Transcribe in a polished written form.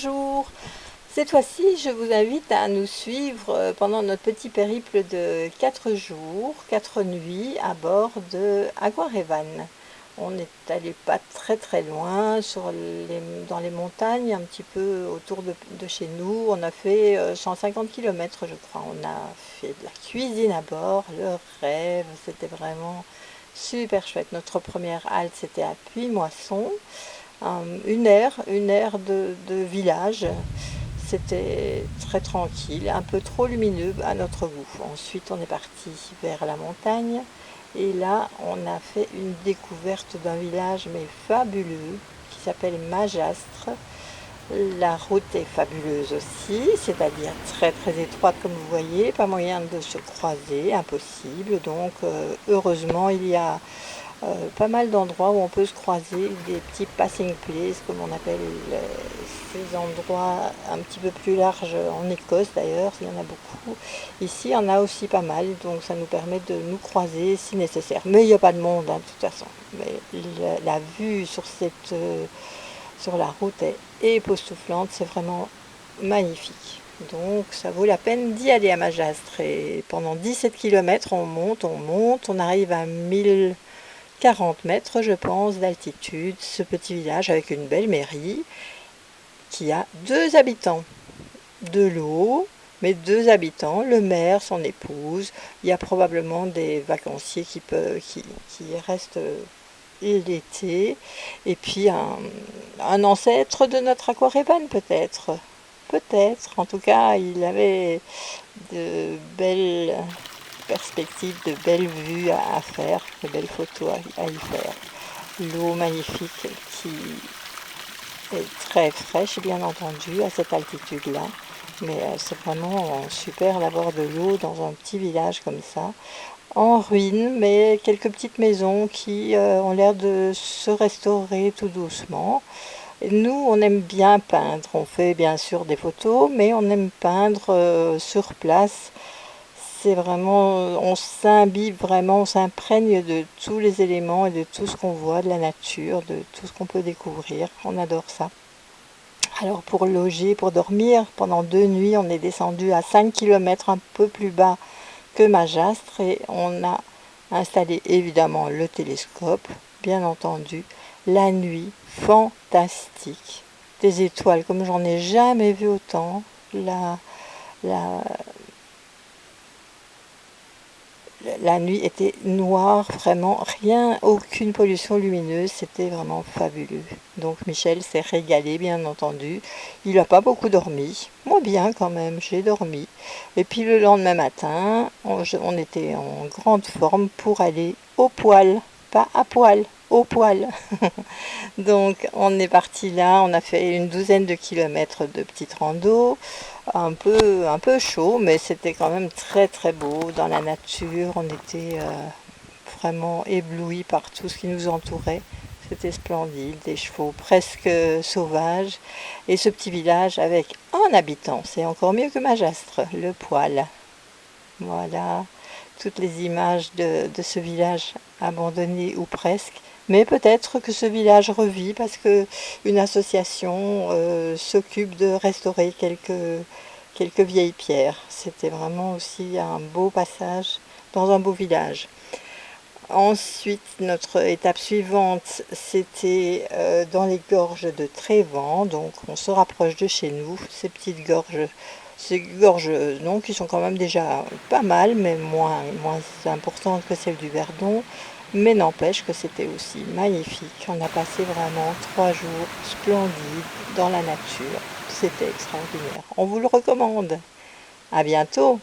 Bonjour, cette fois-ci je vous invite à nous suivre pendant notre petit périple de 4 jours, 4 nuits à bord de Aquarevan. On n'est allé pas très loin dans les montagnes, un petit peu autour de chez nous. On a fait 150 km je crois. On a fait de la cuisine à bord, le rêve, c'était vraiment super chouette. Notre première halte c'était à Puy-Moisson. Une aire de village. C'était très tranquille, un peu trop lumineux à notre goût. Ensuite, on est parti vers la montagne et là, on a fait une découverte d'un village mais fabuleux qui s'appelle Majastre. La route est fabuleuse aussi, c'est-à-dire très étroite comme vous voyez, pas moyen de se croiser, impossible. Donc, heureusement, il y a pas mal d'endroits où on peut se croiser, des petits passing places comme on appelle ces endroits un petit peu plus larges en Écosse d'ailleurs, il y en a beaucoup. Ici il y en a aussi pas mal, donc ça nous permet de nous croiser si nécessaire. Mais il n'y a pas de monde de toute façon. Mais la vue sur la route est époustouflante, c'est vraiment magnifique. Donc ça vaut la peine d'y aller à Majastre. Et pendant 17 km on monte, on arrive à 1040 mètres, je pense, d'altitude, ce petit village avec une belle mairie qui a 2 habitants. De l'eau, mais 2 habitants, le maire, son épouse. Il y a probablement des vacanciers qui restent l'été. Et puis un ancêtre de notre Aquarevan peut-être. Peut-être. En tout cas, il avait de belles perspectives, de belles vues à faire, de belles photos à y faire. L'eau magnifique qui est très fraîche, bien entendu, à cette altitude-là. Mais c'est vraiment super d'avoir de l'eau dans un petit village comme ça, en ruine, mais quelques petites maisons qui ont l'air de se restaurer tout doucement. Et nous, on aime bien peindre. On fait bien sûr des photos, mais on aime peindre sur place. C'est vraiment, on s'imbibe vraiment, on s'imprègne de tous les éléments et de tout ce qu'on voit, de la nature, de tout ce qu'on peut découvrir. On adore ça. Alors pour loger, pour dormir, pendant 2 nuits, on est descendu à 5 km un peu plus bas que Majastre et on a installé évidemment le télescope, bien entendu. La nuit, fantastique. Des étoiles comme j'en ai jamais vu autant. La, la nuit était noire, vraiment rien, aucune pollution lumineuse, c'était vraiment fabuleux. Donc Michel s'est régalé, bien entendu. Il n'a pas beaucoup dormi, moi bien quand même, j'ai dormi. Et puis le lendemain matin, on était en grande forme pour aller au poil, pas à poil, au poil. Donc on est parti là, on a fait une douzaine de kilomètres de petite rando, un peu chaud, mais c'était quand même très beau dans la nature. On était vraiment éblouis par tout ce qui nous entourait. C'était splendide, des chevaux presque sauvages. Et ce petit village avec un habitant, c'est encore mieux que Majastre, le Poil. Voilà, toutes les images de ce village abandonné ou presque. Mais peut-être que ce village revit parce que une association s'occupe de restaurer quelques vieilles pierres. C'était vraiment aussi un beau passage dans un beau village. Ensuite, notre étape suivante, c'était dans les gorges de Trévent. Donc on se rapproche de chez nous, ces gorges non, qui sont quand même déjà pas mal, mais moins importantes que celles du Verdon. Mais n'empêche que c'était aussi magnifique. On a passé vraiment 3 jours splendides dans la nature. C'était extraordinaire. On vous le recommande. À bientôt!